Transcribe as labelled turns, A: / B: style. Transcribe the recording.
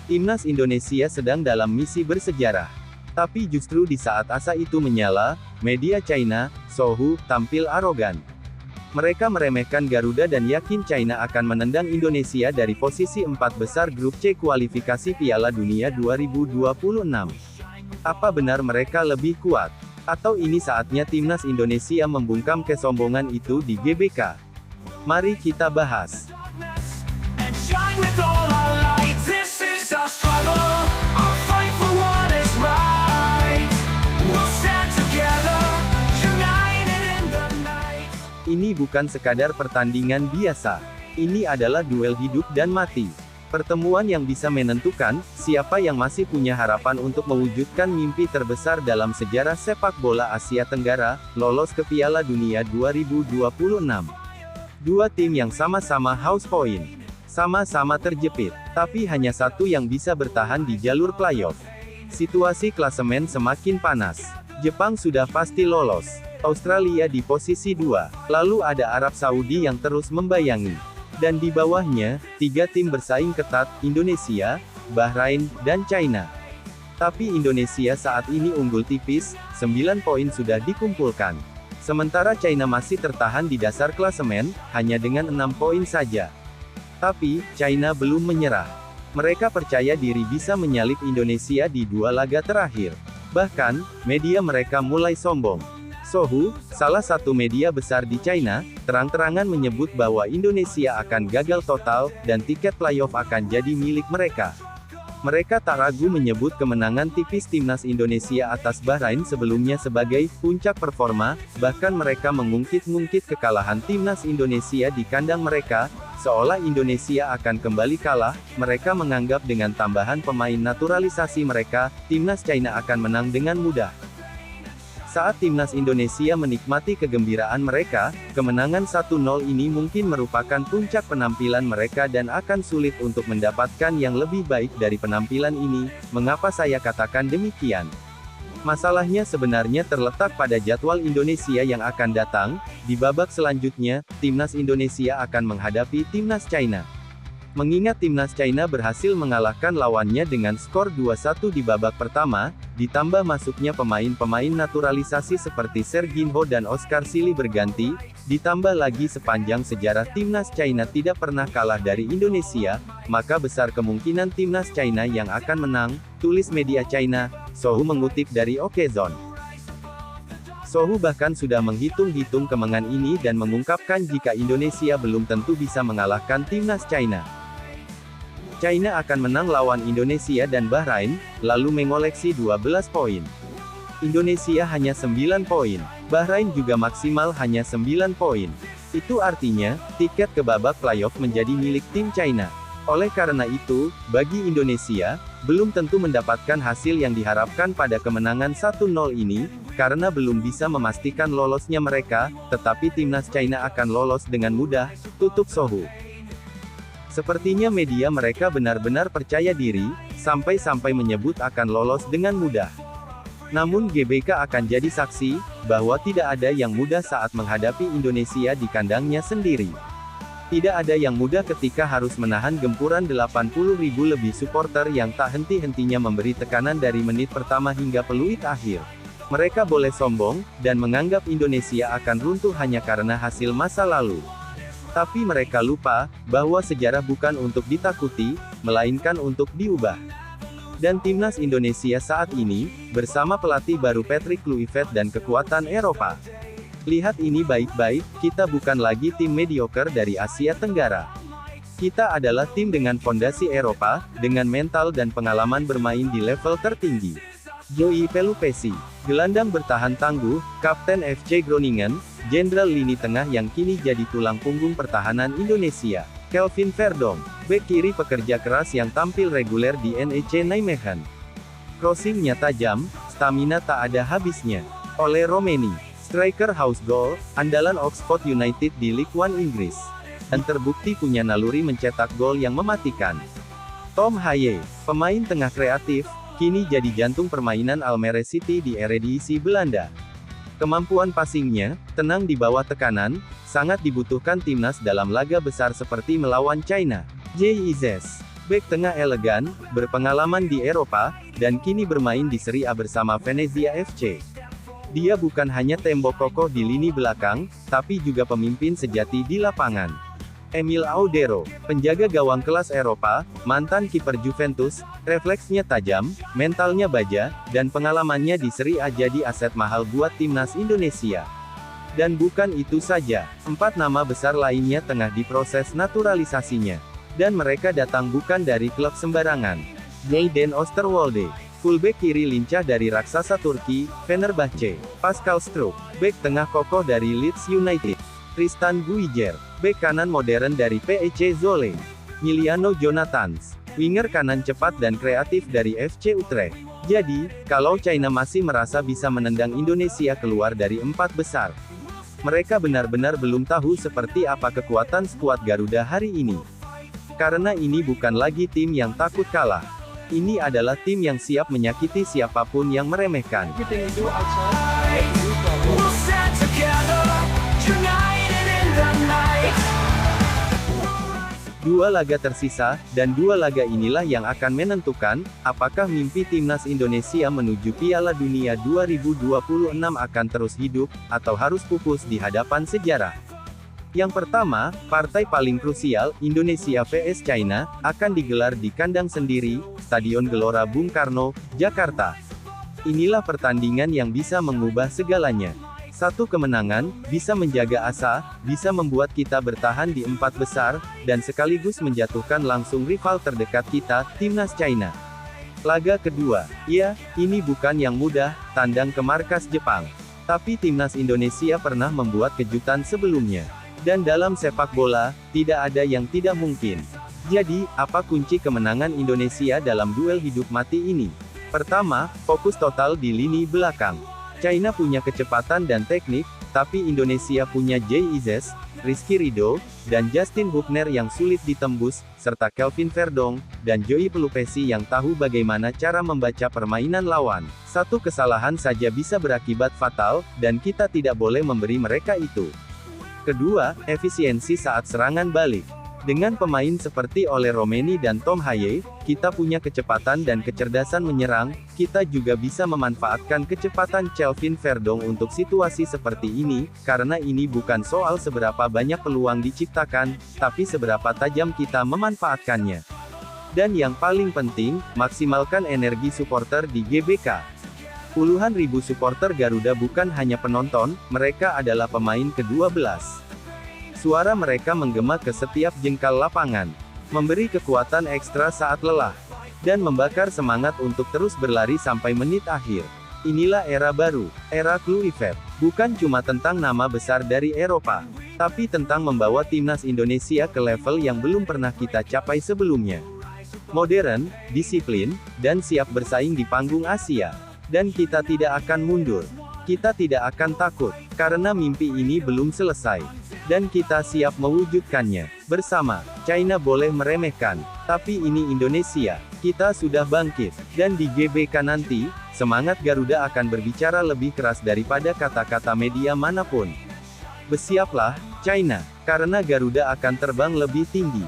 A: Timnas Indonesia sedang dalam misi bersejarah. Tapi justru di saat asa itu menyala, media China, Sohu, tampil arogan. Mereka meremehkan Garuda dan yakin China akan menendang Indonesia dari posisi 4 besar grup C kualifikasi Piala Dunia 2026. Apa benar mereka lebih kuat? Atau ini saatnya Timnas Indonesia membungkam kesombongan itu di GBK? Mari kita bahas. Ini bukan sekadar pertandingan biasa. Ini adalah duel hidup dan mati. Pertemuan yang bisa menentukan siapa yang masih punya harapan untuk mewujudkan mimpi terbesar dalam sejarah sepak bola Asia Tenggara, lolos ke Piala Dunia 2026. Dua tim yang sama-sama haus poin, sama-sama terjepit, tapi hanya satu yang bisa bertahan di jalur playoff. Situasi klasemen semakin panas. Jepang sudah pasti lolos. Australia di posisi 2, lalu ada Arab Saudi yang terus membayangi. Dan di bawahnya, 3 tim bersaing ketat, Indonesia, Bahrain, dan China. Tapi Indonesia saat ini unggul tipis, 9 poin sudah dikumpulkan. Sementara China masih tertahan di dasar klasemen, hanya dengan 6 poin saja. Tapi, China belum menyerah. Mereka percaya diri bisa menyalip Indonesia di 2 laga terakhir. Bahkan, media mereka mulai sombong. Sohu, salah satu media besar di China, terang-terangan menyebut bahwa Indonesia akan gagal total, dan tiket playoff akan jadi milik mereka. Mereka tak ragu menyebut kemenangan tipis Timnas Indonesia atas Bahrain sebelumnya sebagai puncak performa, bahkan mereka mengungkit-ungkit kekalahan Timnas Indonesia di kandang mereka, seolah Indonesia akan kembali kalah. Mereka menganggap dengan tambahan pemain naturalisasi mereka, Timnas China akan menang dengan mudah. Saat Timnas Indonesia menikmati kegembiraan mereka, kemenangan 1-0 ini mungkin merupakan puncak penampilan mereka dan akan sulit untuk mendapatkan yang lebih baik dari penampilan ini. Mengapa saya katakan demikian? Masalahnya sebenarnya terletak pada jadwal Indonesia yang akan datang. Di babak selanjutnya, Timnas Indonesia akan menghadapi Timnas China. Mengingat Timnas China berhasil mengalahkan lawannya dengan skor 2-1 di babak pertama, ditambah masuknya pemain-pemain naturalisasi seperti Serginho dan Oscar Sili berganti, ditambah lagi sepanjang sejarah Timnas China tidak pernah kalah dari Indonesia, maka besar kemungkinan Timnas China yang akan menang, tulis media China, Sohu mengutip dari Okezone. Sohu bahkan sudah menghitung-hitung kemenangan ini dan mengungkapkan jika Indonesia belum tentu bisa mengalahkan Timnas China. China akan menang lawan Indonesia dan Bahrain, lalu mengoleksi 12 poin. Indonesia hanya 9 poin. Bahrain juga maksimal hanya 9 poin. Itu artinya, tiket ke babak playoff menjadi milik tim China. Oleh karena itu, bagi Indonesia, belum tentu mendapatkan hasil yang diharapkan pada kemenangan 1-0 ini, karena belum bisa memastikan lolosnya mereka, tetapi Timnas China akan lolos dengan mudah, tutup Sohu. Sepertinya media mereka benar-benar percaya diri, sampai-sampai menyebut akan lolos dengan mudah. Namun GBK akan jadi saksi, bahwa tidak ada yang mudah saat menghadapi Indonesia di kandangnya sendiri. Tidak ada yang mudah ketika harus menahan gempuran 80.000 lebih supporter yang tak henti-hentinya memberi tekanan dari menit pertama hingga peluit akhir. Mereka boleh sombong, dan menganggap Indonesia akan runtuh hanya karena hasil masa lalu. Tapi mereka lupa, bahwa sejarah bukan untuk ditakuti, melainkan untuk diubah. Dan Timnas Indonesia saat ini, bersama pelatih baru Patrick Kluivert dan kekuatan Eropa. Lihat ini baik-baik, kita bukan lagi tim mediocre dari Asia Tenggara. Kita adalah tim dengan fondasi Eropa, dengan mental dan pengalaman bermain di level tertinggi. Joey Pelupesi, gelandang bertahan tangguh, Kapten FC Groningen, Jenderal lini tengah yang kini jadi tulang punggung pertahanan Indonesia. Kelvin Verdong, bek kiri pekerja keras yang tampil reguler di NEC Nijmegen. Crossingnya tajam, stamina tak ada habisnya. Ole Romeni, striker house goal, andalan Oxford United di Ligue 1 Inggris. Dan terbukti punya naluri mencetak gol yang mematikan. Tom Haye, pemain tengah kreatif, kini jadi jantung permainan Almere City di Eredivisie Belanda. Kemampuan passingnya, tenang di bawah tekanan, sangat dibutuhkan timnas dalam laga besar seperti melawan China. JIZS, Bek tengah elegan, berpengalaman di Eropa, dan kini bermain di Serie A bersama Venezia FC. Dia bukan hanya tembok kokoh di lini belakang, tapi juga pemimpin sejati di lapangan. Emil Audero, penjaga gawang kelas Eropa, mantan kiper Juventus, refleksnya tajam, mentalnya baja, dan pengalamannya di Serie A jadi aset mahal buat timnas Indonesia. Dan bukan itu saja, 4 nama besar lainnya tengah diproses naturalisasinya. Dan mereka datang bukan dari klub sembarangan. Jayden Oosterwolde, fullback kiri lincah dari raksasa Turki, Fenerbahce. Pascal Struijk, bek tengah kokoh dari Leeds United. Tristan Guijer, bek kanan modern dari PEC Zwolle. Miliano Jonathans, winger kanan cepat dan kreatif dari FC Utrecht. Jadi, kalau China masih merasa bisa menendang Indonesia keluar dari 4 besar, mereka benar-benar belum tahu seperti apa kekuatan skuad Garuda hari ini. Karena ini bukan lagi tim yang takut kalah. Ini adalah tim yang siap menyakiti siapapun yang meremehkan. Dua laga tersisa, dan 2 laga inilah yang akan menentukan, apakah mimpi timnas Indonesia menuju Piala Dunia 2026 akan terus hidup, atau harus pupus di hadapan sejarah. Yang pertama, partai paling krusial, Indonesia vs China, akan digelar di kandang sendiri, Stadion Gelora Bung Karno, Jakarta. Inilah pertandingan yang bisa mengubah segalanya. Satu kemenangan, bisa menjaga asa, bisa membuat kita bertahan di 4 besar, dan sekaligus menjatuhkan langsung rival terdekat kita, timnas China. Laga kedua, ya, ini bukan yang mudah, tandang ke markas Jepang. Tapi timnas Indonesia pernah membuat kejutan sebelumnya. Dan dalam sepak bola, tidak ada yang tidak mungkin. Jadi, apa kunci kemenangan Indonesia dalam duel hidup mati ini? Pertama, fokus total di lini belakang. China punya kecepatan dan teknik, tapi Indonesia punya Jay Ises, Rizky Ridho, dan Justin Hubner yang sulit ditembus, serta Kelvin Verdong, dan Joey Pelupesi yang tahu bagaimana cara membaca permainan lawan. Satu kesalahan saja bisa berakibat fatal, dan kita tidak boleh memberi mereka itu. Kedua, efisiensi saat serangan balik. Dengan pemain seperti Ole Romeni dan Tom Haye, kita punya kecepatan dan kecerdasan menyerang, kita juga bisa memanfaatkan kecepatan Kelvin Verdong untuk situasi seperti ini, karena ini bukan soal seberapa banyak peluang diciptakan, tapi seberapa tajam kita memanfaatkannya. Dan yang paling penting, maksimalkan energi supporter di GBK. Puluhan ribu supporter Garuda bukan hanya penonton, mereka adalah pemain ke-12. Suara mereka menggema ke setiap jengkal lapangan, memberi kekuatan ekstra saat lelah, dan membakar semangat untuk terus berlari sampai menit akhir. Inilah era baru, era Kluivert. Bukan cuma tentang nama besar dari Eropa, tapi tentang membawa timnas Indonesia ke level yang belum pernah kita capai sebelumnya. Modern, disiplin, dan siap bersaing di panggung Asia. Dan kita tidak akan mundur. Kita tidak akan takut, karena mimpi ini belum selesai. Dan kita siap mewujudkannya. Bersama, China boleh meremehkan, tapi ini Indonesia. Kita sudah bangkit. Dan di GBK nanti, semangat Garuda akan berbicara lebih keras daripada kata-kata media manapun. Bersiaplah, China, karena Garuda akan terbang lebih tinggi.